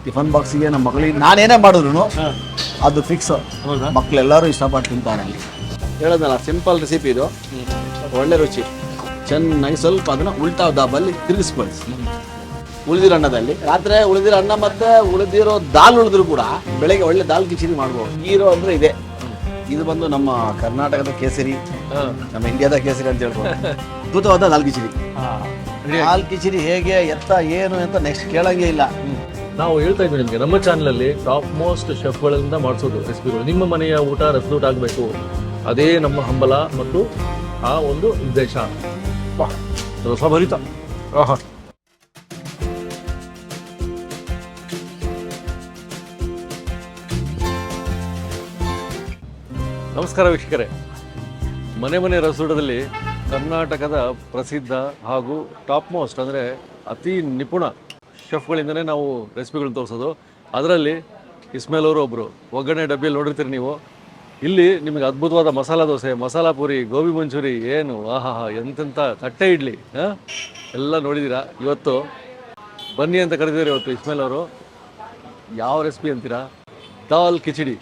Tiffin ಬಾಕ್ಸಿಗೆ ನಮ್ಮ ಮಗಳಿಗೆ ನಾನೇನೇ ಮಾಡಿದ್ರು ಅದು ಫಿಕ್ಸ್. ಮಕ್ಕಳೆಲ್ಲರೂ ಇಷ್ಟಪಟ್ಟು ತಿಂತಾರೆ. ಅಲ್ಲಿ ಹೇಳೋದಲ್ಲ, ಸಿಂಪಲ್ ರೆಸಿಪಿ ಇದು, ಒಳ್ಳೆ ರುಚಿ. ಚೆನ್ನಾಗಿ ಸ್ವಲ್ಪ ಅದನ್ನು ಉಲ್ಟಾ ದಾಬಲ್ಲಿ ತಿರುಗಿಸ್ಕೊಳ್ಳಿ. ಉಳಿದಿರೋ ಅನ್ನದಲ್ಲಿ ರಾತ್ರಿ ಉಳಿದಿರೋ ಅನ್ನ ಮತ್ತೆ ಉಳಿದಿರೋ ದಾಲ್ ಉಳಿದ್ರು ಕೂಡ ಬೆಳಗ್ಗೆ ಒಳ್ಳೆ ದಾಲ್ ಕಿಚಡಿ ಮಾಡ್ಬೋದು. ಹೀರೋ ಅಂದ್ರೆ ಇದೆ. ಇದು ಬಂದು ನಮ್ಮ ಕರ್ನಾಟಕದ ಕೇಸರಿ, ನಮ್ಮ ಇಂಡಿಯಾದ ಕೇಸರಿ ಅಂತ ಹೇಳ್ಬೋದು. ಅದ್ಭುತವಾದ ದಾಲ್ ಕಿಚಡಿ. ದಾಲ್ ಕಿಚಡಿ ಹೇಗೆ ಎತ್ತ ಏನು ಅಂತ ನೆಕ್ಸ್ಟ್ ಕೇಳಂಗೆ ಇಲ್ಲ. ನಾವು ಹೇಳ್ತಾ ಇದ್ವಿ ನಿಮಗೆ, ನಮ್ಮ ಚಾನಲಲ್ಲಿ ಟಾಪ್ ಮೋಸ್ಟ್ ಶೆಫ್ಗಳಿಂದ ಮಾಡಿಸೋದು ರೆಸಿಪಿಗಳು. ನಿಮ್ಮ ಮನೆಯ ಊಟ ರೆಸ್ಲೂಟ್ ಆಗಬೇಕು, ಅದೇ ನಮ್ಮ ಹಂಬಲ ಮತ್ತು ಆ ಒಂದು ಉದ್ದೇಶ. ರಸಭರಿತ. ಆಹಾ. ನಮಸ್ಕಾರ ವೀಕ್ಷಕರೇ. ಮನೆ ಮನೆ ರಸೂಟದಲ್ಲಿ ಕರ್ನಾಟಕದ ಪ್ರಸಿದ್ಧ ಹಾಗೂ ಟಾಪ್ ಮೋಸ್ಟ್ ಅಂದರೆ ಅತಿ ನಿಪುಣ ಶೆಫ್ಗಳಿಂದನೇ ನಾವು ರೆಸಿಪಿಗಳನ್ನ ತೋರಿಸೋದು. ಅದರಲ್ಲಿ ಇಸ್ಮೇಲ್ ಅವರು ಒಬ್ಬರು. ಒಗ್ಗರಣೆ ಡಬ್ಬಿಯಲ್ಲಿ ನೋಡಿರ್ತೀರಿ ನೀವು. ಇಲ್ಲಿ ನಿಮಗೆ ಅದ್ಭುತವಾದ ಮಸಾಲ ದೋಸೆ, ಮಸಾಲ ಪೂರಿ, ಗೋಬಿ ಮಂಚೂರಿ, ಏನು ಆಹಾ ಎಂತೆಂಥ ತಟ್ಟೆ ಇಡ್ಲಿ ಎಲ್ಲ ನೋಡಿದ್ದೀರಾ. ಇವತ್ತು ಬನ್ನಿ ಅಂತ ಕರೆದಿದ್ದಾರೆ ಇವತ್ತು ಇಸ್ಮೇಲ್ ಅವರು. ಯಾವ ರೆಸಿಪಿ ಅಂತೀರಾ? ದಾಲ್ ಕಿಚಡಿ.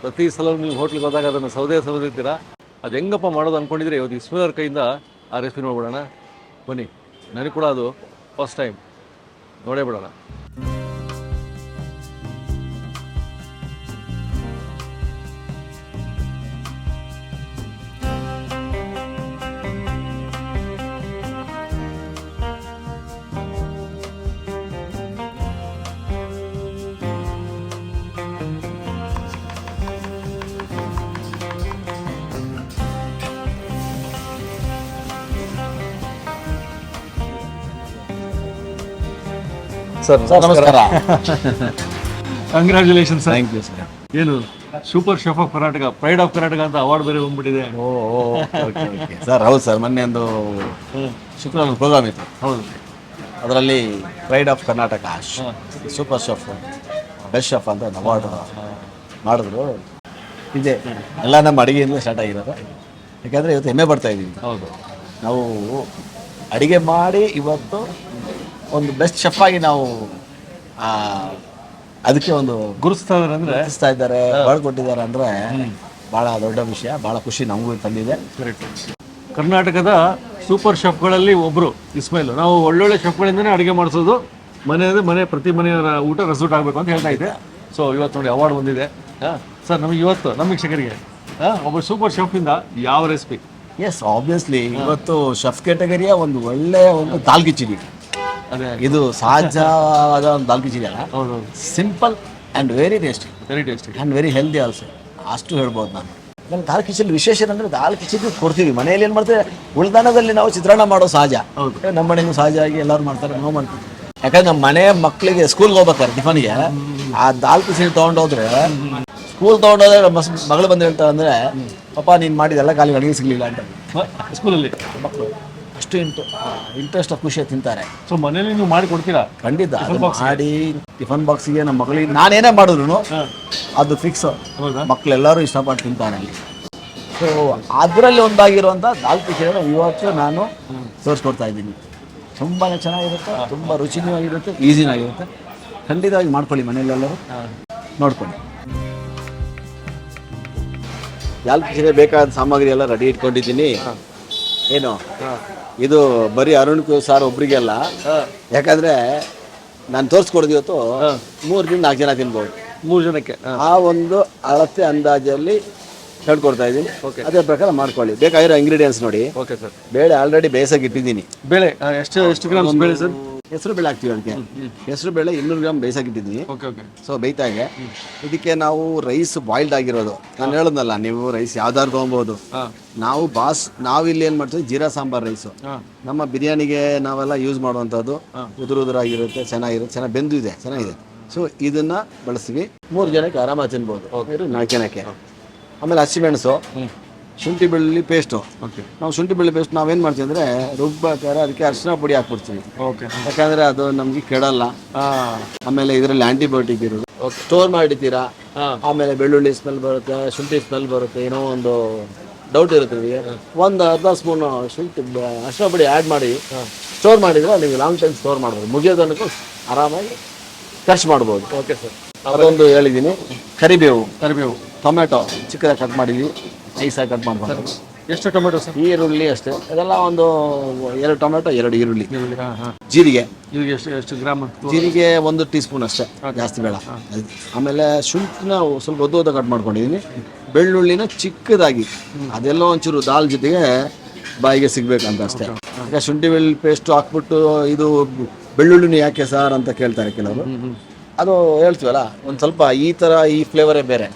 ಪ್ರತಿ ಸಲ ನೀವು ಹೋಟ್ಲಿಗೆ ಹೋದಾಗ ಅದನ್ನು ಸೌದಿರ್ತೀರಾ. ಅದು ಹೆಂಗಪ್ಪ ಮಾಡೋದು ಅಂದ್ಕೊಂಡಿದ್ರೆ ಇವತ್ತು ಇಸ್ಮೇಲ್ ಅವ್ರ ಕೈಯಿಂದ ಆ ರೆಸಿಪಿ ನೋಡ್ಬಿಡೋಣ ಬನ್ನಿ. ನನಗೆ ಕೂಡ ಅದು ಫಸ್ಟ್ ಟೈಮ್, ನೋಡೇ ಬಿಡೋಣ. ಸರ್ ನಮಸ್ಕಾರ. Congratulation sir. Thank you sir. ಏನು super chef of Karnataka, pride of Karnataka ಅಂತ ಅವಾರ್ಡ್ ಬೇರೆ ಬಂದ್ಬಿಟ್ಟಿದೆ. Okay sir. ಹೌದು ಸರ್, ಮೊನ್ನೆ ಒಂದು ಶುಕ್ರವಾರ ಪ್ರೋಗ್ರಾಮ್ ಇತ್ತು. ಹೌದು. ಅದರಲ್ಲಿ pride of Karnataka super chef, best chef ಅಂತ ಒಂದು ಅವಾರ್ಡ್ ಮಾಡಿದ್ರು. ಇದೆ ಎಲ್ಲ ನಮ್ಮ ಅಡುಗೆಯಿಂದ ಸ್ಟಾರ್ಟ್ ಆಗಿರೋದು. ಯಾಕಂದರೆ ಇವತ್ತು ಹೆಮ್ಮೆ ಬರ್ತಾ ಇದ್ದೀವಿ. ಹೌದು. ನಾವು ಅಡುಗೆ ಮಾಡಿ ಇವತ್ತು ಒಂದು ಬೆಸ್ಟ್ ಶೆಫ್ ಆಗಿ ನಾವು ಅದಕ್ಕೆ ಒಂದು ಗುರುತಿಸ್ತಾ ಇದ್ದಾರೆ, ಕೊಟ್ಟಿದ್ದಾರೆ ಅಂದರೆ ಭಾಳ ದೊಡ್ಡ ವಿಷಯ, ಭಾಳ ಖುಷಿ ನಮಗೂ ತಂದಿದೆ. ಕರ್ನಾಟಕದ ಸೂಪರ್ ಶೆಫ್ಗಳಲ್ಲಿ ಒಬ್ಬರು ಇಸ್ಮೇಲ್. ನಾವು ಒಳ್ಳೊಳ್ಳೆ ಶೆಫ್ಗಳಿಂದನೇ ಅಡುಗೆ ಮಾಡಿಸೋದು. ಮನೆ ಪ್ರತಿ ಮನೆಯ ಊಟ ರೆಸೂಟ್ ಆಗಬೇಕು ಅಂತ ಹೇಳ್ತಾ ಇದ್ದೆ. ಸೊ ಇವತ್ತು ನೋಡಿ ಅವಾರ್ಡ್ ಬಂದಿದೆ. ಸರ್, ನಮಗೆ ಇವತ್ತು ನಮ್ಮ ವೀಕ್ಷಕರಿಗೆ ಒಬ್ಬ ಸೂಪರ್ ಶೆಫಿಂದ ಯಾವ ರೆಸಿಪಿ? ಎಸ್, ಆಬ್ವಿಯಸ್ಲಿ ಇವತ್ತು ಶೆಫ್ ಕ್ಯಾಟಗರಿಯ ಒಂದು ಒಳ್ಳೆಯ ಒಂದು ದಾಲ್ ಕಿಚಡಿ. ಇದು ಸಹಜವಾದ ಒಂದು ದಾಲ್ ಕಿಚಡಿ ಅಲ್ಲ, simple and very tasty and very healthy also, ಅಷ್ಟು ಹೇಳ್ಬೋದು ನಾನು. ನಮ್ಮ ದಾಲ್ ಕಿಚಡಿ ವಿಶೇಷ ಅಂದರೆ ದಾಲ್ ಕಿಚಡಿ ಕೊಡ್ತೀವಿ. ಮನೆಯಲ್ಲಿ ಏನು ಮಾಡ್ತೇವೆ, ಉಳ್ದಾನದಲ್ಲಿ ನಾವು ಚಿತ್ರಾನ್ನ ಮಾಡೋ ಸಹಜ. ನಮ್ಮ ಮನೆಯೂ ಸಹಜವಾಗಿ ಎಲ್ಲರೂ ಮಾಡ್ತಾರೆ, ನಾವು ಮಾಡ್ತೀವಿ. ಯಾಕಂದ್ರೆ ನಮ್ಮ ಮನೆ ಮಕ್ಕಳಿಗೆ ಸ್ಕೂಲ್ಗೆ ಹೋಗ್ಬೇಕಾರೆ ಟಿಫನ್ಗೆ ಆ ದಾಲ್ ಕಿಚಡಿ ತೊಗೊಂಡೋದ್ರೆ, ಸ್ಕೂಲ್ ತೊಗೊಂಡೋದ್ರೆ ಮಗಳು ಬಂದು ಹೇಳ್ತಾರೆ ಅಂದರೆ, ಪಾಪ ನೀನು ಮಾಡಿದೆಲ್ಲ ಕಾಲಿಗೆ ಅಡುಗೆ ಸಿಗಲಿಲ್ಲ ಅಂತ ಸ್ಕೂಲಲ್ಲಿ ಮಕ್ಕಳು ಅಷ್ಟು ಇಂಟ್ರೆಸ್ಟ್ ಖುಷಿಯಾಗಿ ತಿಂತಾರೆ. ಸೊ ಮನೇಲಿ ನೀವು ಮಾಡಿ ಕೊಡ್ತೀರಾ? ಖಂಡಿತ ಮಾಡಿ. ಟಿಫನ್ ಬಾಕ್ಸಿಗೆ ನಮ್ಮ ಮಗಳಿಗೆ ನಾನೇನೇ ಮಾಡಿದ್ರು ಅದು ಫಿಕ್ಸ್. ಮಕ್ಕಳೆಲ್ಲರೂ ಇಷ್ಟಪಟ್ಟು ತಿಂತಾರೆ ಅಲ್ಲಿ. ಸೊ ಅದರಲ್ಲಿ ಒಂದಾಗಿರುವಂಥ ದಾಲ್ ಕಿಚಡಿ ಇವತ್ತು ನಾನು ತೋರಿಸ್ಕೊಡ್ತಾ ಇದ್ದೀನಿ. ತುಂಬಾ ಚೆನ್ನಾಗಿರುತ್ತೆ, ತುಂಬ ರುಚಿನೂ ಆಗಿರುತ್ತೆ, ಈಸಿನೂ ಆಗಿರುತ್ತೆ. ಖಂಡಿತವಾಗಿ ಮಾಡ್ಕೊಳ್ಳಿ ಮನೆಯಲ್ಲೆಲ್ಲರೂ ನೋಡ್ಕೊಳ್ಳಿ. ದಾಲ್ ಕಿಚಡಿ ಬೇಕಾದ ಸಾಮಗ್ರಿ ಎಲ್ಲ ರೆಡಿ ಇಟ್ಕೊಂಡಿದ್ದೀನಿ. ಏನು ಇದು ಬರೀ ಅರುಣ್ ಸಾರ್ ಒಬ್ರಿಗೆಲ್ಲ, ಯಾಕಂದ್ರೆ ನಾನು ತೋರಿಸ್ಕೊಡ್ದು ಇವತ್ತು 3 4 ಜನ ತಿನ್ಬೋದು. 3 ಜನಕ್ಕೆ ಆ ಒಂದು ಅಳತೆ ಅಂದಾಜಲ್ಲಿ ಹೇಳ್ಕೊಡ್ತಾ ಇದ್ದೀನಿ. ಅದೇ ಪ್ರಕಾರ ಮಾಡ್ಕೊಳ್ಳಿ. ಬೇಕಾಗಿರೋ ಇಂಗ್ರೀಡಿಯೆಂಟ್ಸ್ ನೋಡಿ. Okay sir. ಬೇಳೆ ಆಲ್ರೆಡಿ ಬೇಯಿಸಕ್ಕೆ ಇಟ್ಟಿದ್ದೀನಿ. ಬೇಳೆ ಎಷ್ಟು ಗ್ರಾಮ್ಸ್ ಬೇಳೆ ಸರ್? ಹೆಸರು ಬೇಳೆ ಹಾಕ್ತೀವಿ ಅದಕ್ಕೆ. ಹೆಸರು ಬೇಳೆ 200 ಗ್ರಾಮ್ ಬೇಯಿಸಕ್ಕೆ ಇಟ್ಟಿದ್ದೀನಿ. ಸೊ ಬೇಯ್ತಾಗೆ ಇದಕ್ಕೆ ನಾವು ರೈಸ್ ಬಾಯ್ಲ್ಡ್ ಆಗಿರೋದು, ನಾನು ಹೇಳೋದಲ್ಲ, ನೀವು ರೈಸ್ ಯಾವ್ದಾದ್ರು ತೊಗೊಬೋದು. ನಾವಿಲ್ಲಿ ಏನು ಮಾಡ್ತೀವಿ, ಜೀರಾ ಸಾಂಬಾರ್ ರೈಸು. ನಮ್ಮ ಬಿರಿಯಾನಿಗೆ ನಾವೆಲ್ಲ ಯೂಸ್ ಮಾಡುವಂಥದ್ದು ಉದುರಾಗಿರುತ್ತೆ, ಚೆನ್ನಾಗಿ ಬೆಂದಿದೆ, ಚೆನ್ನಾಗಿದೆ. ಸೊ ಇದನ್ನ ಬಳಸ್ತೀವಿ. 3 ಜನಕ್ಕೆ ಆರಾಮಾಗಿ ತಿನ್ಬೋದು, 4 ಜನಕ್ಕೆ. ಆಮೇಲೆ ಹಸಿಮೆಣಸು, ಶುಂಠಿ ಬೆಳ್ಳುಳ್ಳಿ ಪೇಸ್ಟು. ನಾವು ಶುಂಠಿ ಬೆಳ್ಳುಳ್ಳಿ ಪೇಸ್ಟ್ ನಾವೇನು ಮಾಡ್ತೀವಿ ಅಂದರೆ ರುಬ್ಬಬೇಕಾದ್ರೆ ಅದಕ್ಕೆ ಅರಿಶಿನ ಪುಡಿ ಹಾಕ್ಬಿಡ್ತೀವಿ. ಯಾಕಂದರೆ ಅದು ನಮಗೆ ಕೆಡಲ್ಲ. ಆಮೇಲೆ ಇದರಲ್ಲಿ ಆ್ಯಂಟಿಬಯೋಟಿಕ್ ಇರೋದು. ಸ್ಟೋರ್ ಮಾಡಿದ್ದೀರಾ, ಆಮೇಲೆ ಬೆಳ್ಳುಳ್ಳಿ ಸ್ಮೆಲ್ ಬರುತ್ತೆ, ಶುಂಠಿ ಸ್ಮೆಲ್ ಬರುತ್ತೆ, ಏನೋ ಒಂದು ಡೌಟ್ ಇರುತ್ತೆ ನಿಮಗೆ. ಒಂದು ಅರ್ಧ ಸ್ಪೂನ್ ಶುಂಠಿ ಅರಿಶಿನ ಪುಡಿ ಆ್ಯಡ್ ಮಾಡಿ ಸ್ಟೋರ್ ಮಾಡಿದರೆ ನೀವು ಲಾಂಗ್ ಟೈಮ್ ಸ್ಟೋರ್ ಮಾಡ್ಬೋದು. ಮುಗಿಯೋದನ್ನಕ್ಕೂ ಆರಾಮಾಗಿ ಖರ್ಚು ಮಾಡ್ಬೋದು. Okay sir. ಅದೊಂದು ಹೇಳಿದ್ದೀನಿ. ಕರಿಬೇವು, ಕರಿಬೇವು, ಟೊಮೆಟೊ ಚಿಕ್ಕದಾಗಿ ಕಟ್ ಮಾಡಿದ್ವಿ, ನೈಸಾಗಿ ಕಟ್ ಮಾಡ್ಬೋದು. ಎಷ್ಟು ಟೊಮೆಟೊ ಸರ್? ಈರುಳ್ಳಿ ಅಷ್ಟೇ, ಅದೆಲ್ಲ ಒಂದು 2 ಟೊಮೆಟೊ 2 ಈರುಳ್ಳಿ. ಹಾಂ ಹಾಂ. ಜೀರಿಗೆ, ಈಗ ಎಷ್ಟು ಗ್ರಾಮ್? ಜೀರಿಗೆ 1 ಟೀ ಸ್ಪೂನ್ ಅಷ್ಟೇ, ಜಾಸ್ತಿ ಬೇಡ. ಆಮೇಲೆ ಶುಂಠಿನ ಸ್ವಲ್ಪ ಉದ್ದ ಕಟ್ ಮಾಡ್ಕೊಂಡಿದ್ದೀನಿ. ಬೆಳ್ಳುಳ್ಳಿನ ಚಿಕ್ಕದಾಗಿ, ಅದೆಲ್ಲೋ ಒಂಚೂರು ದಾಲ್ ಜೊತೆಗೆ ಬಾಯಿಗೆ ಸಿಗ್ಬೇಕಂತ ಅಷ್ಟೇ. ಈಗ ಶುಂಠಿ ಬೆಳ್ಳುಳ್ಳಿ ಪೇಸ್ಟು ಹಾಕ್ಬಿಟ್ಟು ಇದು ಬೆಳ್ಳುಳ್ಳಿನ ಯಾಕೆ ಸಾರ್ ಅಂತ ಕೇಳ್ತಾರೆ ಕೆಲವರು. ಅದು ಹೇಳ್ತೀವಲ್ಲ, ಒಂದು ಸ್ವಲ್ಪ ಈ ಥರ ಈ ಫ್ಲೇವರೇ ಬೇರೆ.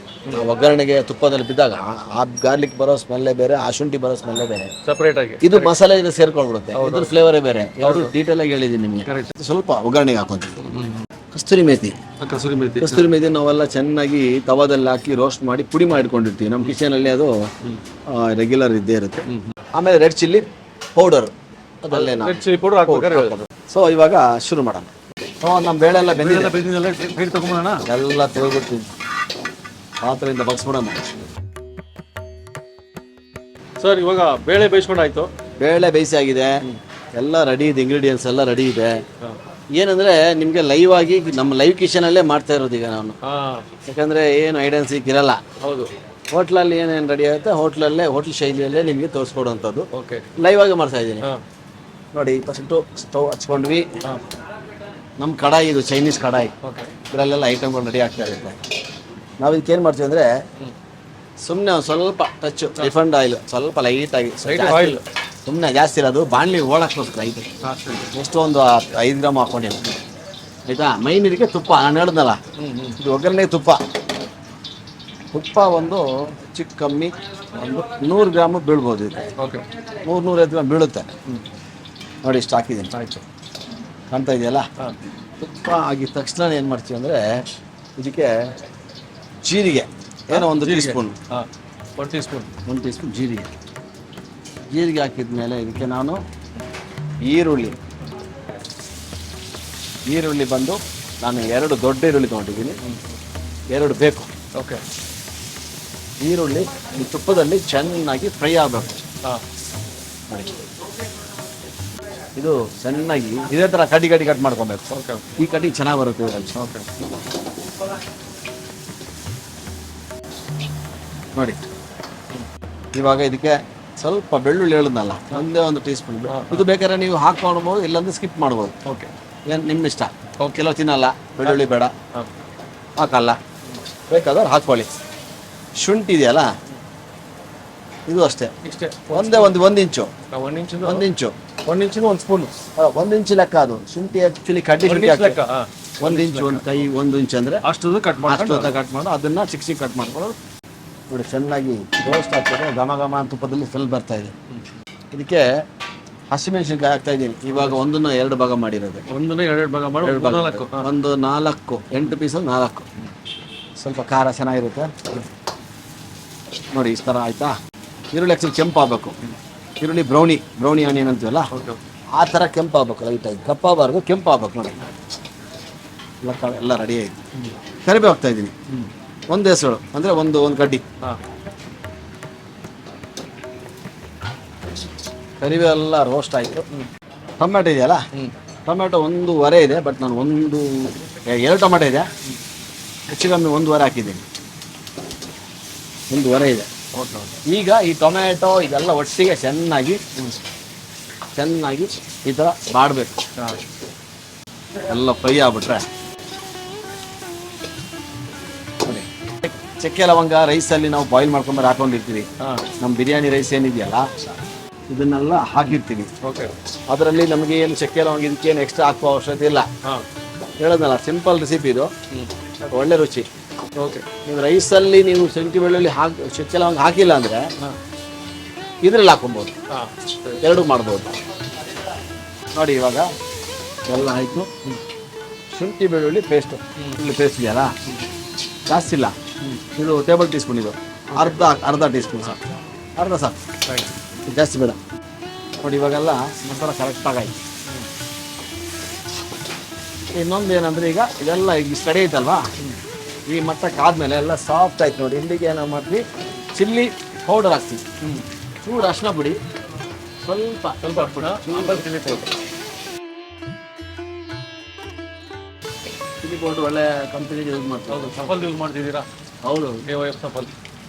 ಒಗ್ಗರಣೆಗೆ ತುಪ್ಪದಲ್ಲಿ ಬಿದ್ದಾಗ ಆ ಗಾರ್ಲಿಕ್ ಬರೋ ಸ್ಮೆಲ್ಲೇ ಬೇರೆ, ಆ ಶುಂಠಿ ಬರೋ ಸ್ಮೆಲ್ಲೇ ಬೇರೆ, ಸಪ್ರೇಟ್ ಆಗಿ. ಇದು ಮಸಾಲೆ ಇದು ಸೇರ್ಕೊಂಡ್ಬಿಡುತ್ತೆ, ಇದ್ರ ಫ್ಲೇವರೇ ಬೇರೆ. ಯಾವುದು ಡೀಟೇಲ್ ಆಗಿ ಹೇಳಿದ್ದೀನಿ ನಿಮಗೆ. ಸ್ವಲ್ಪ ಒಗ್ಗರಣೆಗೆ ಹಾಕೊಂತೀವಿ. ಕಸ್ತೂರಿ ಮೇಥಿ, ಕಸೂರಿ ಮೇಥಿ. ಕಸ್ತೂರಿ ಮೇಥಿ ನಾವೆಲ್ಲ ಚೆನ್ನಾಗಿ ತವಾದಲ್ಲಿ ಹಾಕಿ ರೋಸ್ಟ್ ಮಾಡಿ ಪುಡಿ ಮಾಡಿಟ್ಕೊಂಡಿರ್ತೀವಿ. ನಮ್ಮ ಕಿಚನಲ್ಲಿ ಅದು ರೆಗ್ಯುಲರ್ ಇದ್ದೇ ಇರುತ್ತೆ. ಆಮೇಲೆ ರೆಡ್ ಚಿಲ್ಲಿ ಪೌಡರ್, ಅದಲ್ಲೇ ನಾವು ಚಿಲ್ಲಿ ಪೌಡರ್ ಹಾಕ್ಬೇಕಾದ್ರೆ. ಸೊ ಇವಾಗ ಶುರು ಮಾಡೋಣ. ನಮ್ಮ ಬೇಳೆ ಎಲ್ಲ ಬೆಂದಿದ್ದೆಲ್ಲ ತಗೊಂಬೋಣ. ಎಲ್ಲ ತೆಗೆದ್ಬಿಡ್ತೀವಿ, ಪಾತ್ರೆಯಿಂದ ಬಗ್ಸ್ಬಿಡೋಣ. ಸರ್ ಇವಾಗ ಬೇಳೆ ಬೇಯಿಸ್ಕೊಂಡಾಯ್ತು, ಬೇಳೆ ಬೇಯಿಸಿ ಆಗಿದೆ, ಎಲ್ಲ ರೆಡಿ ಇದೆ, ಇಂಗ್ರೀಡಿಯೆಂಟ್ಸ್ ಎಲ್ಲ ರೆಡಿ ಇದೆ. ಏನಂದರೆ ನಿಮಗೆ ಲೈವ್ ಆಗಿ ನಮ್ಮ ಲೈವ್ ಕಿಚನಲ್ಲೇ ಮಾಡ್ತಾ ಇರೋದು ಈಗ ನಾನು. ಯಾಕಂದರೆ ಏನು ಐಡೆನ್ ಸಿಕ್ಕಿರಲ್ಲ. ಹೌದು. ಹೋಟ್ಲಲ್ಲಿ ಏನೇನು ರೆಡಿ ಆಗುತ್ತೆ ಹೋಟ್ಲಲ್ಲೇ, ಹೋಟ್ಲ್ ಶೈಲಿಯಲ್ಲೇ ನಿಮಗೆ ತೋರಿಸ್ಕೊಡುವಂಥದ್ದು. ಓಕೆ. ಲೈವ್ ಆಗಿ ಮಾಡ್ತಾ ಇದ್ದೀನಿ ನೋಡಿ. ಫಸ್ಟು ಸ್ಟವ್ ಹಚ್ಕೊಂಡ್ವಿ. ನಮ್ಮ ಕಡಾಯಿ ಇದು ಚೈನೀಸ್ ಕಡಾಯಿ. ಇದರಲ್ಲೆಲ್ಲ ಐಟಮ್ಗಳು ರೆಡಿ ಆಗ್ತಾ ಇರುತ್ತೆ. ನಾವು ಇದಕ್ಕೆ ಏನು ಮಾಡ್ತೀವಿ ಅಂದರೆ ಸುಮ್ಮನೆ ಒಂದು ಸ್ವಲ್ಪ ಟಚ್ ರಿಫಂಡ್ ಆಯಿಲ್, ಸ್ವಲ್ಪ ಲೈಟಾಗಿ ಆಯಿಲ್, ಸುಮ್ಮನೆ ಜಾಸ್ತಿ ಇರೋದು ಬಾಣಲಿ ಓಡಾಕ್ಕೋಸ್ಕರ. ಇದು ಎಷ್ಟು ಒಂದು 5 ಗ್ರಾಮ್ ಹಾಕ್ಕೊಂಡಿಲ್ಲ, ಆಯಿತಾ. ಮೈನ್ ಇದಕ್ಕೆ ತುಪ್ಪ, ನಾನು ಹೇಳಿದ್ನಲ್ಲ, ಇದು ಒಗ್ಗರಣೆಗೆ ತುಪ್ಪ ಒಂದು ಚಿಕ್ಕ ಕಮ್ಮಿ ಒಂದು 100 ಗ್ರಾಮ್ ಬೀಳ್ಬೋದು ಇದು. ಓಕೆ. 100-150 ಗ್ರಾಮ್ ಬೀಳುತ್ತೆ ನೋಡಿ. ಇಷ್ಟು ಹಾಕಿದ್ದೀನಿ, ಆಯಿತು. ಕಾಣ್ತಾ ಇದೆಯಲ್ಲ. ತುಪ್ಪ ಆಗಿದ ತಕ್ಷಣ ಏನು ಮಾಡ್ತೀವಿ ಅಂದರೆ ಇದಕ್ಕೆ ಜೀರಿಗೆ, ಏನೋ 1 tea spoon, 1 tea spoon, 1 tea spoon ಜೀರಿಗೆ ಹಾಕಿದ ಮೇಲೆ ಇದಕ್ಕೆ ನಾನು ಈರುಳ್ಳಿ ಬಂದು ನಾನು 2 ದೊಡ್ಡ ಈರುಳ್ಳಿ ತೊಗೊಂಡಿದ್ದೀನಿ, 2 ಬೇಕು. ಓಕೆ. ಈರುಳ್ಳಿ ಈ ತುಪ್ಪದಲ್ಲಿ ಚೆನ್ನಾಗಿ ಫ್ರೈ ಆಗಬೇಕು. ನೋಡಿ, ಇದು ಚೆನ್ನಾಗಿ ಇದೇ ಥರ ಕಡಿ ಕಟ್ ಮಾಡ್ಕೊಬೇಕು. ಓಕೆ. ಈ ಕಡಿ ಚೆನ್ನಾಗಿ ಬರುತ್ತೆ. ಓಕೆ. ನೋಡಿ, ಇವಾಗ ಇದಕ್ಕೆ ಸ್ವಲ್ಪ ಬೆಳ್ಳುಳ್ಳಿ ಹೇಳಿದ್ನಲ್ಲ, 1 ಟೀ ಸ್ಪೂನ್. ಇದು ಬೇಕಾದ್ರೆ ನೀವು ಹಾಕ್ಕೊಳ್ಬೋದು, ಇಲ್ಲಾಂದ್ರೆ ಸ್ಕಿಪ್ ಮಾಡ್ಬೋದು. ಓಕೆ. ಏನು ನಿಮ್ಮ ಇಷ್ಟ. ಕೆಲವು ತಿನ್ನಲ್ಲ, ಬೆಳ್ಳುಳ್ಳಿ ಬೇಡ, ಹಾಕಲ್ಲ, ಬೇಕಾದ್ರೆ ಹಾಕ್ಕೊಳ್ಳಿ. ಶುಂಠಿ ಇದೆಯಲ್ಲ, ಇದು ಅಷ್ಟೇ, ಇಷ್ಟೇ. ಒಂದು ಇಂಚು, 1 ಇಂಚ್, 1 ಇಂಚು, 1 ಇಂಚಿನ 1 ಸ್ಪೂನ್, 1 ಇಂಚು ಲೆಕ್ಕ. ಅದು ಶುಂಠಿ ಆ್ಯಕ್ಚುಲಿ ಕಡ್ಡಿ ಲೆಕ್ಕ. 1 ಇಂಚು, 1 ಕೈ, 1 ಇಂಚ್ ಅಂದರೆ ಅಷ್ಟು ಕಟ್ ಮಾಡಿ ಅದನ್ನು ಚಿಕ್ಕ ಕಟ್ ಮಾಡ್ಕೊಳ್ಳೋದು. ನೋಡಿ, ಚೆನ್ನಾಗಿ ರೋಸ್ಟ್ ಆಗ್ತದೆ, ಘಮ ತುಪ್ಪದಲ್ಲಿ ಸ್ಮೆಲ್ ಬರ್ತಾ ಇದೆ. ಇದಕ್ಕೆ ಹಸಿಮೆಣಸಿನ್ಕಾಯಿ ಹಾಕ್ತಾ ಇದ್ದೀನಿ. ಇವಾಗ 1ನ್ನು 2 ಭಾಗ ಮಾಡಿರೋದು, 1ನ್ನು 2 ಭಾಗ ಮಾಡಿ 4 8 ಪೀಸಲ್ಲಿ 4. ಸ್ವಲ್ಪ ಖಾರ ಚೆನ್ನಾಗಿರುತ್ತೆ ನೋಡಿ. ಈ ಥರ ಆಯಿತಾ. ಈರುಳ್ಳಿ ಆ್ಯಕ್ಚುಲಿ ಕೆಂಪು ಆಗಬೇಕು. ಈರುಳ್ಳಿ ಬ್ರೌನಿ ಆನಿಯನ್ ಅಂತೀವಲ್ಲ, ಆ ಥರ ಕೆಂಪು ಆಗ್ಬೇಕು. ಲೈಟಾಗಿ ಕಪ್ಪಾಗಬಾರ್ದು, ಕೆಂಪು ಆಗ್ಬೇಕು ನೋಡಿ. ಎಲ್ಲ ರೆಡಿ ಆಯಿತು. ಕರಿಬೇವು ಹಾಕ್ತಾ ಇದ್ದೀನಿ, 1 ಹೆಸರು ಅಂದರೆ ಒಂದು ಕಡ್ಡಿ. ಕರಿಬೇವೆಲ್ಲ ರೋಸ್ಟ್ ಆಯಿತು. ಟೊಮೆಟೊ ಇದೆಯಲ್ಲ, ಟೊಮೆಟೊ 1.5 ಇದೆ, ಬಟ್ ನಾನು 2 ಟೊಮೆಟೊ ಇದೆ, ಹೆಚ್ಚು ಕಮ್ಮಿ 1.5 ಹಾಕಿದ್ದೀನಿ. 1.5 ಇದೆ. ಈಗ ಈ ಟೊಮೆಟೊ ಇದೆಲ್ಲ ಒಟ್ಟಿಗೆ ಚೆನ್ನಾಗಿ ಈ ಥರ ಮಾಡಬೇಕು. ಎಲ್ಲ ಫ್ರೈ ಆಗ್ಬಿಟ್ರೆ ಚಕ್ಕೆ ಲವಂಗ ರೈಸಲ್ಲಿ ನಾವು ಬಾಯ್ಲ್ ಮಾಡ್ಕೊಂಬರು ಹಾಕೊಂಡಿರ್ತೀವಿ. ನಮ್ಮ ಬಿರಿಯಾನಿ ರೈಸ್ ಏನಿದೆಯಲ್ಲ, ಇದನ್ನೆಲ್ಲ ಹಾಕಿರ್ತೀವಿ. ಓಕೆ. ಅದರಲ್ಲಿ ನಮಗೆ ಏನು ಚಕ್ಕೆ ಲವಂಗ ಇದಕ್ಕೇನು ಎಕ್ಸ್ಟ್ರಾ ಹಾಕುವ ಅವಶ್ಯಕತೆ ಇಲ್ಲ. ಹೇಳೋದಲ್ಲ, ಸಿಂಪಲ್ ರೆಸಿಪಿ ಇದು, ಒಳ್ಳೆ ರುಚಿ. ಓಕೆ. ನೀವು ರೈಸಲ್ಲಿ ನೀವು ಶುಂಠಿ ಬೆಳ್ಳುಳ್ಳಿ ಚಕ್ಕೆ ಲವಂಗ ಹಾಕಿಲ್ಲ ಅಂದರೆ ಇದರಲ್ಲಿ ಹಾಕೊಬೋದು, 2 ಮಾಡ್ಬೋದು ನೋಡಿ. ಇವಾಗ ಎಲ್ಲ ಆಯಿತು. ಶುಂಠಿ ಬೆಳ್ಳುಳ್ಳಿ ಪೇಸ್ಟ್ ಇದೆಯಲ್ಲ, ಜಾಸ್ತಿ ಇಲ್ಲ, ಇದು ಟೇಬಲ್ ಟೀ ಸ್ಪೂನ್, ಇದು ಅರ್ಧ ಟೀ ಸ್ಪೂನ್ ಸಾಕು, ಅರ್ಧ ಸಾಕು, ಜಾಸ್ತಿ ಬೇಡ ನೋಡಿ. ಇವಾಗೆಲ್ಲ ಮಸಾಲ ಕರೆಕ್ಟಾಗಾಯ್ತು. ಇನ್ನೊಂದು ಏನಂದರೆ, ಈಗ ಇದೆಲ್ಲ ಈಗ ಸ್ಟಡಿ ಐತಲ್ವಾ, ಈ ಮಟ್ಟಕ್ಕೆ ಆದಮೇಲೆ ಎಲ್ಲ ಸಾಫ್ಟ್ ಆಯ್ತು ನೋಡಿ. ಇಲ್ಲಿಗೆ ನಾವು ಮಾಡ್ತೀವಿ ಚಿಲ್ಲಿ ಪೌಡರ್ ಹಾಕ್ತೀವಿ, ಚೂರು ಅರಿಶಿನ ಪುಡಿ, ಸ್ವಲ್ಪ ಚಿಲ್ಲಿ ಪೌಡ್ರ್ ಒಳ್ಳೆ ಕಂಪನಿಗೆ ಯೂಸ್ ಮಾಡ್ತೀವಿ. ಹೌದು, ಸಫಲ್ ಯೂಸ್ ಮಾಡ್ತಿದ್ದೀರಾ? ಹೌದು. KOF ಸಫಲ್.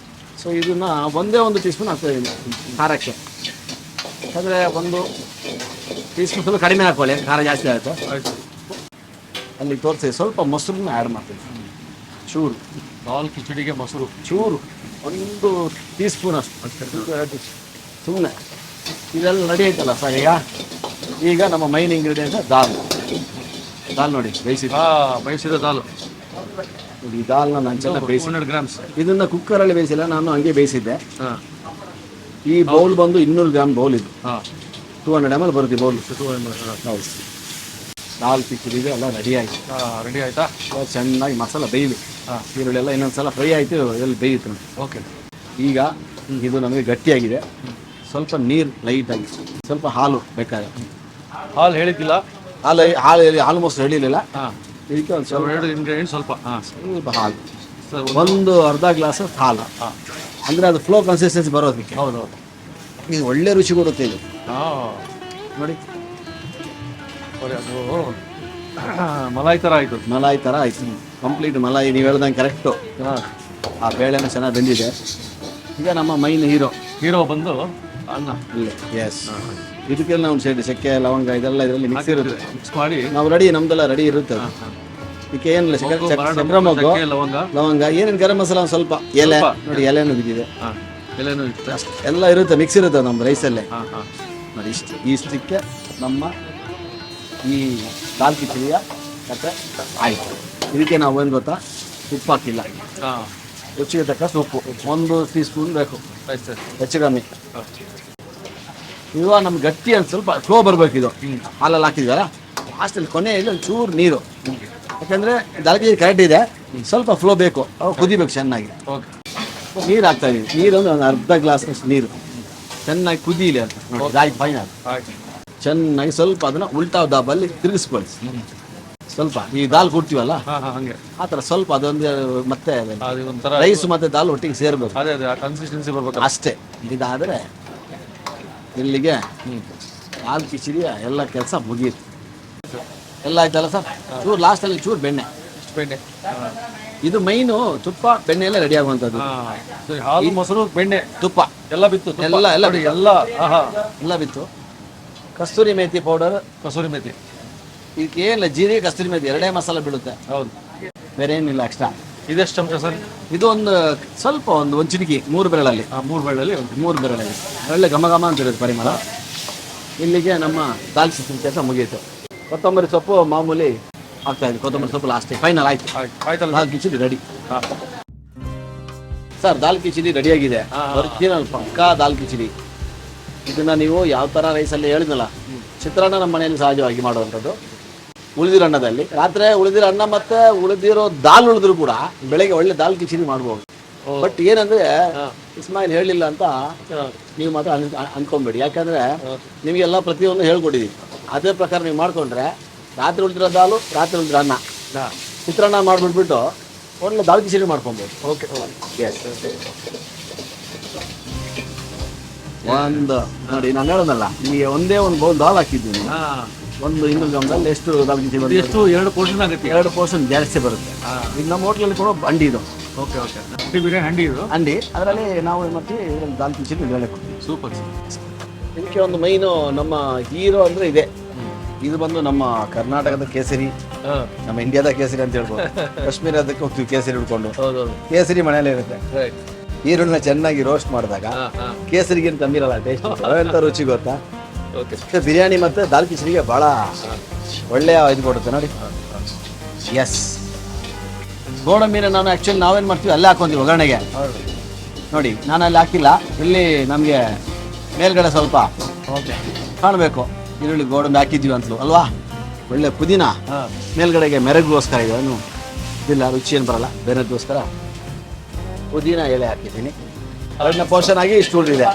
ಸೊ ಇದನ್ನು ಒಂದೇ ಒಂದು ಟೀ ಸ್ಪೂನ್ ಹಾಕ್ತಾಯಿದ್ದೀನಿ ಖಾರಕ್ಕೆ. ಯಾಕಂದರೆ ಒಂದು ಟೀ ಸ್ಪೂನ್ ಸ್ವಲ್ಪ ಕಡಿಮೆ ಹಾಕೊಳ್ಳಿ, ಖಾರ ಜಾಸ್ತಿ ಆಯಿತು. ಆಯ್ತು. ಅಲ್ಲಿ ತೋರಿಸಿ ಸ್ವಲ್ಪ ಮೊಸರನ್ನ ಆ್ಯಡ್ ಮಾಡ್ತೀನಿ, ಚೂರು. ದಾಲ್ ಕಿಚಡಿಗೆ ಮೊಸರು ಚೂರು, ಒಂದು ಟೀ ಸ್ಪೂನ್ ಅಷ್ಟು ಸುಮ್ಮನೆ. ಇದೆಲ್ಲ ರೆಡಿ ಆಯ್ತಲ್ಲ ಸರ್. ಈಗ ನಮ್ಮ ಮೈನ್ ಇಂಗ್ರೀಡಿಯೆಂಟ್ ದಾಲ್ ನೋಡಿ ಬೇಯಿಸಿದ್ದು. ಬೇಯಿಸಿದ ದಾಲ್. ಈ ದಾಲ್ನ ನಾನು ಚೆನ್ನಾಗಿ ಬೇಯಿಸಿ 200 ಗ್ರಾಮ್ಸ್. ಇದನ್ನು ಕುಕ್ಕರಲ್ಲಿ ಬೇಯಿಸಿಲ್ಲ, ನಾನು ಹಂಗೆ ಬೇಯಿಸಿದ್ದೆ. ಹಾಂ. ಈ ಬೌಲ್ ಬಂದು 200 ಗ್ರಾಮ್ ಬೌಲ್ ಇದು. ಹಾಂ. 200 ml ಬರುತ್ತೆ ಬೌಲ್. 200. ಹೌದು. ದಾಲ್ ಕಿಚಡಿಗೆ ಎಲ್ಲ ರೆಡಿ ಆಯಿತು. ರೆಡಿ ಆಯ್ತಾ? ಚೆನ್ನಾಗಿ ಮಸಾಲ ಬೇಯಲಿ. ಹಾಂ. ಈರುಳ್ಳಿ ಎಲ್ಲ ಇನ್ನೊಂದು ಸಲ ಫ್ರೈ ಆಯಿತು, ಎಲ್ಲಿ ಬೇಯಿತು ನೋಡಿ. ಓಕೆ. ಈಗ ಇದು ನಮಗೆ ಗಟ್ಟಿಯಾಗಿದೆ. ಸ್ವಲ್ಪ ನೀರು ಲೈಟಾಗಿ, ಸ್ವಲ್ಪ ಹಾಲು ಬೇಕಾದ್ರೆ. ಹಾಲು ಹೇಳಿದ್ದಿಲ್ಲ? ಹಾಲು ಆಲ್ಮೋಸ್ಟ್ ಹೇಳಿರಲಿಲ್ಲ. ಹಾಂ. ಇದಕ್ಕೆ ಒಂದು ಸ್ವಲ್ಪ 2 ಇಂಗ್ರೀಡಿಯೆಂಟ್ ಸ್ವಲ್ಪ. ಹಾಂ. ಸ್ವಲ್ಪ ಹಾಲು, ಸರ್. ಒಂದು ಅರ್ಧ ಗ್ಲಾಸ್ ಹಾಲು. ಹಾಂ. ಅಂದರೆ ಅದು ಫ್ಲೋ ಕನ್ಸಿಸ್ಟೆನ್ಸಿ ಬರೋದಕ್ಕೆ. ಹೌದು. ಇದು ಒಳ್ಳೆ ರುಚಿ ಕೊಡುತ್ತೆ ಇದು. ಹಾಂ. ನೋಡಿ, ಅದು ಮಲಾಯಿ ಥರ ಆಯಿತು. ಮಲಾಯಿ ಥರ ಆಯಿತು. ಕಂಪ್ಲೀಟ್ ಮಲಾಯಿ, ನೀವು ಹೇಳ್ದಂಗೆ ಕರೆಕ್ಟು. ಹಾಂ. ಆ ಬೇಳೆನ ಚೆನ್ನಾಗಿ ಬೆಂದಿದೆ. ಈಗ ನಮ್ಮ ಮೈನ್ ಹೀರೋ ಬಂದು ಅನ್ನ. ಇಲ್ಲ. ಎಸ್. ಇದಕ್ಕೆಲ್ಲ ಒಂದು ಸೈಡ್ ಚಕ್ಕೆ ಲವಂಗ ಇದೆಲ್ಲ ಇದರಲ್ಲಿ ಮಿಕ್ಸ್ ಇರುತ್ತೆ. ಮಿಕ್ಸ್ ಮಾಡಿ ನಾವು ರೆಡಿ, ನಮ್ದೆಲ್ಲ ರೆಡಿ ಇರುತ್ತೆ. ಇದಕ್ಕೆ ಏನಿಲ್ಲ, ಚಕ್ರ ಮೊಗ್ಗು, ಲವಂಗ, ಏನೇನು ಗರಂ ಮಸಾಲ, ಒಂದು ಸ್ವಲ್ಪ ಎಲೆ ನೋಡಿ, ಎಲೆನೂ ಬಿದ್ದಿದೆ. ಎಲೆನೂ ಇರುತ್ತೆ. ಎಲ್ಲ ಇರುತ್ತೆ, ಮಿಕ್ಸ್ ಇರುತ್ತೆ ನಮ್ಮ ರೈಸಲ್ಲೇ. ಹಾಂ. ಹಾಂ. ನೋಡಿ ಇಷ್ಟಕ್ಕೆ ನಮ್ಮ ಈ ದಾಲ್ ಕಿಚಡಿಯ ಕತೆ ಆಯಿತು. ಇದಕ್ಕೆ ನಾವು ಏನು ಗೊತ್ತಾ, ಉಪ್ಪು ಹಾಕಿಲ್ಲ. ಹಾಂ. ರುಚಿಗೆ ತಕ್ಕ ಸೊಪ್ಪು 1 ಟೀ ಸ್ಪೂನ್ ಬೇಕು, ಆಯ್ತು ಸರ್. ಹೆಚ್ಚು ಕಮ್ಮಿ. ಇವಾಗ ನಮ್ಗೆ ಗಟ್ಟಿ ಅಂತ ಸ್ವಲ್ಪ ಫ್ಲೋ ಬರಬೇಕು. ಇದು ಹಾಲಲ್ಲಿ ಹಾಕಿದ್ವಲ್ಲ, ಲಾಸ್ಟಲ್ಲಿ ಕೊನೆಯಲ್ಲಿ ಒಂದು ಚೂರು ನೀರು. ಯಾಕಂದರೆ ದಾಲ್ ಕಿಚಡಿ ಕರೆಕ್ಟ್ ಇದೆ, ಸ್ವಲ್ಪ ಫ್ಲೋ ಬೇಕು, ಅವು ಕುದಿಬೇಕು ಚೆನ್ನಾಗಿ. ಓಕೆ. ನೀರು ಹಾಕ್ತಾ ಇದೀವಿ. ನೀರು ಒಂದು ಅರ್ಧ ಗ್ಲಾಸ್ನಷ್ಟು ನೀರು ಚೆನ್ನಾಗಿ ಕುದೀಲಿ ಅಂತ ನೋಡಿ. ಆಯ್ತು, ಫೈನಲ್. ಚೆನ್ನಾಗಿ ಸ್ವಲ್ಪ ಅದನ್ನು ಉಲ್ಟಾ ದಾಬಲ್ಲಿ ತಿರುಗಿಸ್ಕೊಳ್ಳಿ. ಸ್ವಲ್ಪ ಈ ದಾಲ್ ಕೊಡ್ತೀವಲ್ಲ, ಹಂಗೆ ಆ ಥರ ಸ್ವಲ್ಪ ಅದೊಂದು ಮತ್ತೆ ಒಂಥರ ರೈಸ್ ಮತ್ತು ದಾಲ್ ಒಟ್ಟಿಗೆ ಸೇರ್ಬೇಕು. ಅದೇ ಕನ್ಸಿಸ್ಟೆನ್ಸಿ ಬರ್ಬೇಕು ಅಷ್ಟೇ. ಇದಾದರೆ ಇಲ್ಲಿಗೆ ದಾಲ್ ಕಿಚಡಿಯ ಎಲ್ಲ ಕೆಲಸ ಮುಗಿಯಿತು. ಎಲ್ಲ ಆಯ್ತಲ್ಲ ಸರ್. ಚೂರು ಲಾಸ್ಟಲ್ಲಿ ಚೂರು ಬೆಣ್ಣೆ. ಬೆಣ್ಣೆ. ಇದು ಮೈನು. ತುಪ್ಪ ಬೆಣ್ಣೆ ಎಲ್ಲ ರೆಡಿ ಆಗುವಂಥದ್ದು. ಹಾಲು, ಮೊಸರು, ಬೆಣ್ಣೆ, ತುಪ್ಪ ಎಲ್ಲ ಬಿತ್ತು. ಎಲ್ಲ ಎಲ್ಲ ಬಿತ್ತು. ಕಸ್ತೂರಿ ಮೇಥಿ ಪೌಡರ್, ಕಸೂರಿ ಮೇಥಿ. ಇದಕ್ಕೆ ಏನಿಲ್ಲ, ಜೀರಿಗೆ, ಕಸ್ತೂರಿ ಮೇಥಿ ಎರಡೇ ಮಸಾಲ ಬೀಳುತ್ತೆ. ಹೌದು, ಬೇರೆ ಏನಿಲ್ಲ ಎಕ್ಸ್ಟ್ರಾ. ಇದೆಷ್ಟು ಚಮಚ ಸರ್? ಇದು ಒಂದು ಸ್ವಲ್ಪ ಒಂದು ಚಿಟಿಕಿ, 3 ಬೆರಳಲ್ಲಿ. 3 ಬೆರಳಲ್ಲಿ 3 ಬೆರಳಲ್ಲಿ ಒಳ್ಳೆ ಘಮ ಘಮ ಅಂತಿರುತ್ತೆ ಪರಿಮಳ. ಇಲ್ಲಿಗೆ ನಮ್ಮ ದಾಲ್ ಕಿಚಡಿ ಕೆಲಸ ಮುಗಿಯಿತು. ಕೊತ್ತಂಬರಿ ಸೊಪ್ಪು ಮಾಮೂಲಿ ಆಗ್ತಾ ಇದೆ. ಕೊತ್ತಂಬರಿ ಸೊಪ್ಪು ಲಾಸ್ಟ್ ಫೈನಲ್ ಆಯ್ತು. ಆಯ್ತಲ್ಲ, ದಾಲ್ ಕಿಚಡಿ ರೆಡಿ. ಸರ್, ದಾಲ್ ಕಿಚಡಿ ರೆಡಿಯಾಗಿದೆ. ಒರಿಜಿನಲ್ ಪಕ್ಕಾ ದಾಲ್ ಕಿಚಡಿ. ಇದನ್ನ ನೀವು ಯಾವ ಥರ ರೈಸಲ್ಲಿ ಹೇಳಿದ್ನಲ್ಲ, ಚಿತ್ರಾನ್ನ ನಮ್ಮ ಮನೆಯಲ್ಲಿ ಸಹಜವಾಗಿ ಮಾಡುವಂಥದ್ದು. ಉಳಿದಿರೋ ಅನ್ನದಲ್ಲಿ ರಾತ್ರಿ ಉಳಿದಿರೋ ಅನ್ನ ಮತ್ತು ಉಳಿದಿರೋ ದಾಲ್ ಉಳಿದ್ರು ಕೂಡ ಬೆಳಗ್ಗೆ ಒಳ್ಳೆ ದಾಲ್ ಕಿಚಡಿ ಮಾಡ್ಬೋದು. ಬಟ್ ಏನಂದರೆ ಇಸ್ಮಾಯಿಲ್ ಹೇಳಿಲ್ಲ ಅಂತ ನೀವು ಮಾತ್ರ ಅನ್ಕೊಂಬೇಡಿ. ಯಾಕಂದರೆ ನಿಮಗೆಲ್ಲ ಪ್ರತಿಯೊಂದು ಹೇಳ್ಕೊಟ್ಟಿದ್ದೀವಿ. ಅದೇ ಪ್ರಕಾರ ನೀವು ಮಾಡಿಕೊಂಡ್ರೆ ರಾತ್ರಿ ಉಳಿದಿರೋ ದಾಲು, ರಾತ್ರಿ ಉಳಿದಿರೋ ಅನ್ನ, ಚಿತ್ರಾನ್ನ ಮಾಡಿಬಿಟ್ಬಿಟ್ಟು ಒಳ್ಳೆ ದಾಲ್ ಕಿಚಡಿ ಮಾಡ್ಕೊಬೋದು. ಓಕೆ. ಒಂದು ನೋಡಿ, ನಾನು ಹೇಳೋದಲ್ಲ, ನಿಮಗೆ ಒಂದೇ ಒಂದು ಬೌಲ್ ದಾಲ್ ಹಾಕಿದ್ದೀನಿ. ಒಂದು 200 ಗ್ರಾಮ್ದಲ್ಲಿ ಎಷ್ಟು ದಾಲ್ ಕಿಚಡಿ ಬರುತ್ತೆ? ಎಷ್ಟು? 2 ಪೋರ್ಷನ್ ಆಗುತ್ತೆ. 2 ಪೋರ್ಷನ್ ಜಾಸ್ತಿ ಬರುತ್ತೆ. ಈಗ ನಮ್ಮ ಹೋಟ್ಲಲ್ಲಿ ಕೊಡೋ ಅಂಡಿ ಇದು. ಓಕೆ. ಬಿರಿಯಾನಿ ಹಂಡಿ ಇದು. ಅಂಡಿ ಅದರಲ್ಲಿ ನಾವು ಏನು ಮಾಡ್ತೀವಿ, ಇದರಲ್ಲಿ ದಾಲ್ ಕಿಚಡಿ ಇದರಲ್ಲೇ ಕೊಡ್ತೀವಿ. ಸೂಪರ್. ಇದಕ್ಕೆ ಒಂದು ಮೈನು ನಮ್ಮ ಹೀರೋ ಅಂದರೆ ಇದೆ. ಇದು ಬಂದು ನಮ್ಮ ಕರ್ನಾಟಕದ ಕೇಸರಿ, ನಮ್ಮ ಇಂಡಿಯಾದ ಕೇಸರಿ ಅಂತ ಹೇಳ್ಬೋದು. ಕಾಶ್ಮೀರದಕ್ಕೆ ಹೋಗ್ತೀವಿ ಕೇಸರಿ ಹಿಡ್ಕೊಂಡು. ಕೇಸರಿ ಮನೆಯಲ್ಲೇ ಇರುತ್ತೆ. ಈರುಳ್ಳಿನ ಚೆನ್ನಾಗಿ ರೋಸ್ಟ್ ಮಾಡಿದಾಗ ಕೇಸರಿಗೇನು ಕಮ್ಮಿ ಇರಲ್ಲ ಟೇಸ್ಟ್. ಅವೆಂತ ರುಚಿ ಗೊತ್ತಾ? ಬಿರಿಯಾನಿ ಮತ್ತು ದಾಲ್ ಕಿಚಡಿಗೆ ಭಾಳ ಒಳ್ಳೆಯ ಇದು ಕೊಡುತ್ತೆ ನೋಡಿ. ಎಸ್. ಗೋಡಂಬಿನ ನಾನು ಆ್ಯಕ್ಚುಲಿ ನಾವೇನು ಮಾಡ್ತೀವಿ ಅಲ್ಲೇ ಹಾಕ್ಕೊಂತೀವಿ ಒಗ್ಗರಣೆಗೆ. ನೋಡಿ, ನಾನು ಅಲ್ಲಿ ಹಾಕಿಲ್ಲ. ಇಲ್ಲಿ ನಮಗೆ ಮೇಲ್ಗಡೆ ಸ್ವಲ್ಪ ಕಾಣಬೇಕು, ಈರುಳ್ಳಿ ಗೋಡಂಬಿ ಹಾಕಿದ್ದೀವಿ ಅಂತಲೂ ಅಲ್ವಾ. ಒಳ್ಳೆ ಪುದೀನ ಮೇಲ್ಗಡೆಗೆ ಮೆರಗೋಸ್ಕರ ಇದೆ. ಇದಿಲ್ಲ, ರುಚಿ ಏನು ಬರಲ್ಲ, ಬೇರೆದೋಸ್ಕರ ಪುದೀನ ಎಲೆ ಹಾಕಿದ್ದೀನಿ. ಅದನ್ನ ಪೋರ್ಷನ್ ಆಗಿ ಇಷ್ಟು ಉಳಿದಿದೆ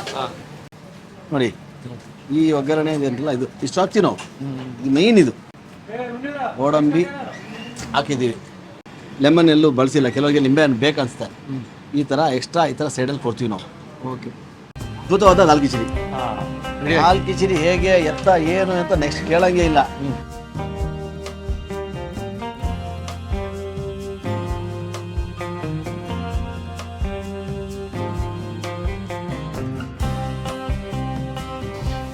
ನೋಡಿ. ಈ ಒಗ್ಗರಣೆ ಇದೆಯಲ್ಲ, ಇದು ಇಷ್ಟು ಹಾಕ್ತೀವಿ ನಾವು. ಇದು ಮೈನ್. ಇದು ಗೋಡಂಬಿ ಹಾಕಿದ್ದೀವಿ. ಲೆಮನ್ ಎಲ್ಲೂ ಬಳಸಿಲ್ಲ. ಕೆಲವರಿಗೆ ಲಿಂಬೆ ಹಣ್ಣು ಬೇಕನ್ಸುತ್ತೆ. ಈ ಥರ ಎಕ್ಸ್ಟ್ರಾ ಈ ಥರ ಸೈಡಲ್ಲಿ ಕೊಡ್ತೀವಿ ನಾವು. ಓಕೆ. ಅದ್ಭುತವಾದ ದಾಲ್ ಕಿಚಡಿ. ದಾಲ್ ಕಿಚಡಿ ಹೇಗೆ, ಎತ್ತ, ಏನು ಅಂತ ನೆಕ್ಸ್ಟ್ ಕೇಳಂಗೇ ಇಲ್ಲ.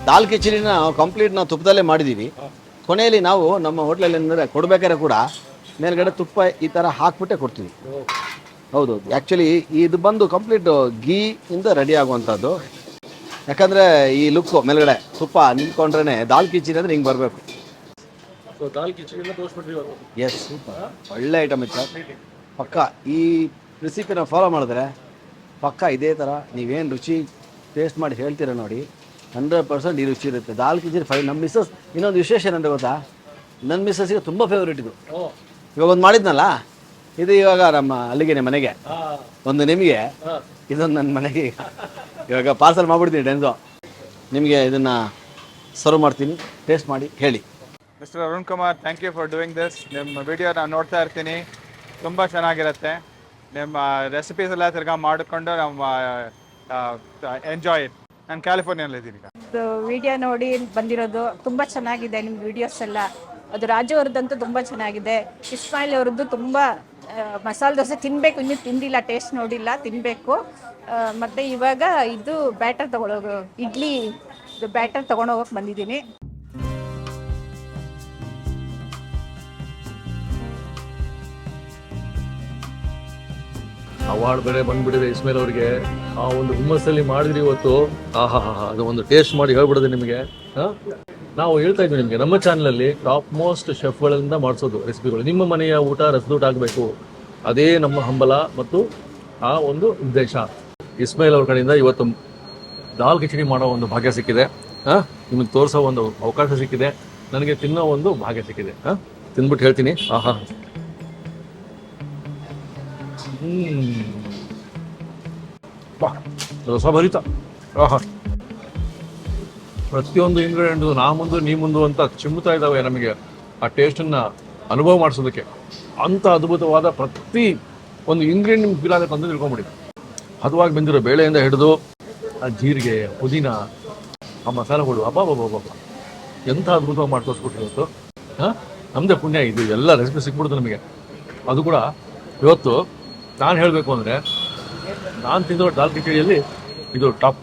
ದಾಲ್ ಕಿಚಡಿನ ಕಂಪ್ಲೀಟ್ ನಾವು ತುಪ್ಪದಲ್ಲೇ ಮಾಡಿದ್ದೀವಿ. ಕೊನೆಯಲ್ಲಿ ನಾವು ನಮ್ಮ ಹೋಟ್ಲಲ್ಲಿ ಅಂದರೆ ಕೊಡ್ಬೇಕಾದ್ರೆ ಕೂಡ ಮೇಲ್ಗಡೆ ತುಪ್ಪ ಈ ಥರ ಹಾಕ್ಬಿಟ್ಟೆ ಕೊಡ್ತೀವಿ. ಹೌದು, ಆ್ಯಕ್ಚುಲಿ ಇದು ಬಂದು ಕಂಪ್ಲೀಟ್ ಗೀ ಇಂದ ರೆಡಿ ಆಗುವಂಥದ್ದು. ಯಾಕಂದರೆ ಈ ಲುಕ್ಕು ಮೇಲ್ಗಡೆ ತುಪ್ಪ ನಿಂತ್ಕೊಂಡ್ರೆ ದಾಲ್ ಕಿಚಡಿ ಅಂದರೆ ಹಿಂಗೆ ಬರಬೇಕು. ದಾಲ್ ಕಿಚಡಿನ ತೋರಿಸ್ಬಿಟ್ರಿ. ಎಸ್, ಸೂಪರ್, ಒಳ್ಳೆ ಐಟಮ್ ಇತ್ತು ಪಕ್ಕ. ಈ ರೆಸಿಪಿನ ಫಾಲೋ ಮಾಡಿದ್ರೆ ಪಕ್ಕ ಇದೇ ಥರ ನೀವೇನು ರುಚಿ ಟೇಸ್ಟ್ ಮಾಡಿ ಹೇಳ್ತೀರ ನೋಡಿ, 100% ಈ ರುಚಿ ಇರುತ್ತೆ. ದಾಲ್ ಕಿಚಡಿ ನಮ್ಮ ಮಿಸ್ಸಸ್ ಇನ್ನೊಂದು ವಿಶೇಷ ಏನಂತ ಗೊತ್ತಾ, ನನ್ನ ಮಿಸ್ಸಸ್ಗೆ ತುಂಬ ಫೇವ್ರೇಟ್ ಇದು. ಇವಾಗ ಒಂದು ಮಾಡಿದ್ನಲ್ಲ, ಇದು ಇವಾಗ ನಮ್ಮ ಅಲ್ಲಿಗೆ ಮನೆಗೆ ಒಂದು, ನಿಮಗೆ ಇದೊಂದು ನನ್ನ ಮನೆಗೆ ಇವಾಗ ಪಾರ್ಸಲ್ ಮಾಡಿಬಿಡ್ತೀನಿ ಡೆನ್ಸೋ. ನಿಮಗೆ ಇದನ್ನು ಸರ್ವ್ ಮಾಡ್ತೀನಿ, ಟೇಸ್ಟ್ ಮಾಡಿ ಹೇಳಿ. Mister Arun Kumar, thank you for doing this. ನಿಮ್ಮ ವಿಡಿಯೋ ನಾನು ನೋಡ್ತಾ ಇರ್ತೀನಿ, ತುಂಬ ಚೆನ್ನಾಗಿರುತ್ತೆ. ನಿಮ್ಮ ರೆಸಿಪೀಸ್ ಎಲ್ಲ ತಿರ್ಗಾ ಮಾಡಿಕೊಂಡು ನಮ್ಮ ಎಂಜಾಯ್ ಇಟ್. ನಾನು ಕ್ಯಾಲಿಫೋರ್ನಿಯಲ್ಲಿದ್ದೀನಿ ಈಗ. ವಿಡಿಯೋ ನೋಡಿ ಬಂದಿರೋದು ತುಂಬ ಚೆನ್ನಾಗಿದೆ. ನಿಮ್ಮ ವಿಡಿಯೋಸ್ ಎಲ್ಲ, ಅದು ರಾಜು ಅವ್ರದ್ದಂತೂ ತುಂಬ ಚೆನ್ನಾಗಿದೆ. ಇಸ್ಮಾಯಿಲ್ ಅವ್ರದ್ದು ತುಂಬ ಮಸಾಲೆ ದೋಸೆ ತಿನ್ನಬೇಕು, ಇನ್ನೂ ತಿಂದಿಲ್ಲ, ಟೇಸ್ಟ್ ನೋಡಿಲ್ಲ, ತಿನ್ನಬೇಕು. ಮತ್ತು ಇವಾಗ ಇದು ಬ್ಯಾಟರ್ ತೊಗೊಳೋದು, ಇಡ್ಲಿ ಬ್ಯಾಟರ್ ತೊಗೊಂಡೋಗಕ್ಕೆ ಬಂದಿದ್ದೀನಿ. ಅವಾರ್ಡ್ ಬೇರೆ ಬಂದ್ಬಿಟ್ಟಿದೆ ಇಸ್ಮೇಲ್ ಅವ್ರಿಗೆ. ಆ ಒಂದು ಹುಮ್ಮಸ್ಸಲ್ಲಿ ಮಾಡಿದ್ರಿ ಇವತ್ತು. ಆಹಾ ಹಾ, ಅದು ಒಂದು ಟೇಸ್ಟ್ ಮಾಡಿ ಹೇಳ್ಬಿಡೋದು ನಿಮಗೆ. ನಾವು ಹೇಳ್ತಾ ಇದ್ವಿ ನಿಮಗೆ, ನಮ್ಮ ಚಾನಲಲ್ಲಿ ಟಾಪ್ ಮೋಸ್ಟ್ ಶೆಫ್ಗಳಿಂದ ಮಾಡಿಸೋದು ರೆಸಿಪಿಗಳು. ನಿಮ್ಮ ಮನೆಯ ಊಟ ರಸದೂಟ ಆಗಬೇಕು, ಅದೇ ನಮ್ಮ ಹಂಬಲ ಮತ್ತು ಆ ಒಂದು ಉದ್ದೇಶ. ಇಸ್ಮೇಲ್ ಅವ್ರ ಕಡೆಯಿಂದ ಇವತ್ತು ದಾಲ್ ಕಿಚಡಿ ಮಾಡೋ ಒಂದು ಭಾಗ್ಯ ಸಿಕ್ಕಿದೆ. ನಿಮಗೆ ತೋರಿಸೋ ಒಂದು ಅವಕಾಶ ಸಿಕ್ಕಿದೆ, ನನಗೆ ತಿನ್ನೋ ಒಂದು ಭಾಗ್ಯ ಸಿಕ್ಕಿದೆ. ತಿಂದ್ಬಿಟ್ಟು ಹೇಳ್ತೀನಿ. ಆಹಾ, ರಸಭರಿತ. ಆಹಾ, ಪ್ರತಿಯೊಂದು ಇಂಗ್ರೀಡಿಯೆಂಟು ನಾ ಮುಂದು ನೀ ಮುಂದು ಅಂತ ಚಿಮ್ಮುತ್ತಾ ಇದ್ದಾವೆ ನಮಗೆ ಆ ಟೇಸ್ಟನ್ನು ಅನುಭವ ಮಾಡಿಸೋದಕ್ಕೆ. ಅಂಥ ಅದ್ಭುತವಾದ ಪ್ರತಿ ಒಂದು ಇಂಗ್ರೀಡಿಯೆಂಟ್ ನಿಮ್ಗೆ ಫೀಲ್ ಆಗುತ್ತೆ ಅಂತ ತಿಳ್ಕೊಂಬಿಡಿ. ಹದವಾಗಿ ಬಂದಿರೋ ಬೇಳೆಯಿಂದ ಹಿಡಿದು ಆ ಜೀರಿಗೆ, ಪುದೀನ, ಆ ಮಸಾಲೆಗಳು, ಅಬ್ಬಬ್ಬಬ್ಬ ಎಂಥ ಅದ್ಭುತವಾಗಿ ಮಾಡಿ ತೋರಿಸ್ಬಿಟ್ರು ಇವತ್ತು. ನಮ್ಮದೇ ಪುಣ್ಯ ಇದು, ಎಲ್ಲ ರೆಸಿಪಿ ಸಿಕ್ಬಿಡುತ್ತೆ ನಮಗೆ. ಅದು ಕೂಡ ಇವತ್ತು ನಾನು ಹೇಳಬೇಕು ಅಂದರೆ, ನಾನು ತಿಂದಿರೋ ದಾಲ್ ಕಿಚಡಿಯಲ್ಲಿ ಇದು ಟಾಪ್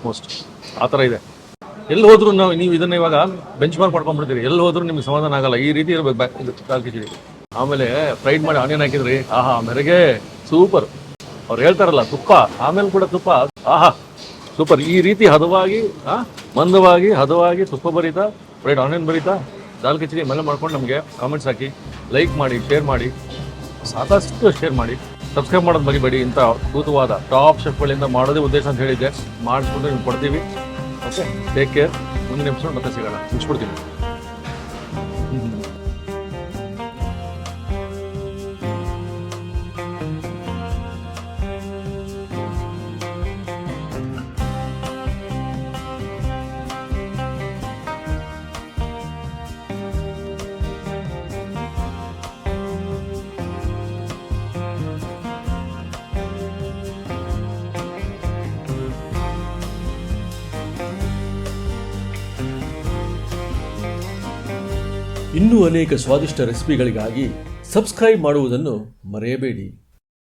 ಮೋಸ್ಟ್. ಆ ಥರ ಇದೆ. ಎಲ್ಲಿ ಹೋದ್ರೂ ನೀವು ಇದನ್ನ ಇವಾಗ ಬೆಂಚ್ ಮಾರ್ಕ್ ಮಾಡ್ಕೊಂಡ್ಬಿಡ್ತೀರಿ, ಎಲ್ಲಿ ಹೋದ್ರೂ ನಿಮ್ಗೆ ಸಮಾಧಾನ ಆಗಲ್ಲ. ಈ ರೀತಿ ಇರಬೇಕು ಇದು ದಾಲ್ ಕಿಚಡಿ. ಆಮೇಲೆ ಫ್ರೈಡ್ ಮಾಡಿ ಆನಿಯನ್ ಹಾಕಿದ್ರಿ, ಆಹಾ ಮೆರೆಗೆ ಸೂಪರ್. ಅವ್ರು ಹೇಳ್ತಾರಲ್ಲ ತುಪ್ಪ, ಆಮೇಲೆ ಕೂಡ ತುಪ್ಪ, ಆಹಾ ಸೂಪರ್. ಈ ರೀತಿ ಹದವಾಗಿ, ಮಂದವಾಗಿ, ಹದವಾಗಿ ತುಪ್ಪ ಬರೀತಾ, ಫ್ರೈಡ್ ಆನಿಯನ್ ಬರೀತಾ ದಾಲ್ ಕಿಚಡಿ ಮೇಲೆ ಮಾಡ್ಕೊಂಡು ನಮಗೆ ಕಾಮೆಂಟ್ಸ್ ಹಾಕಿ, ಲೈಕ್ ಮಾಡಿ, ಶೇರ್ ಮಾಡಿ, ಸಾಕಷ್ಟು ಶೇರ್ ಮಾಡಿ, ಸಬ್ಸ್ಕ್ರೈಬ್ ಮಾಡೋದು ಮರಿಬೇಡಿ. ಇಂಥ ಅದ್ಭುತವಾದ ಟಾಪ್ ಶೆಫ್ಗಳಿಂದ ಮಾಡೋದೇ ಉದ್ದೇಶ ಅಂತ ಹೇಳಿದ್ದೆ, ಮಾಡಿಸ್ಕೊಂಡು ನಿಮ್ಗೆ ಕೊಡ್ತೀವಿ. Okay, take care. ಮುಂದಿನ ಎಪಿಸೋಡ್ ಮತ್ತೆ ಸಿಗೋಣ. ಮುಗಿಸ್ಬಿಡ್ತೀನಿ. ಇನ್ನೂ ಅನೇಕ ಸ್ವಾದಿಷ್ಟ ರೆಸಿಪಿಗಳಿಗಾಗಿ ಸಬ್ಸ್ಕ್ರೈಬ್ ಮಾಡುವುದನ್ನು ಮರೆಯಬೇಡಿ.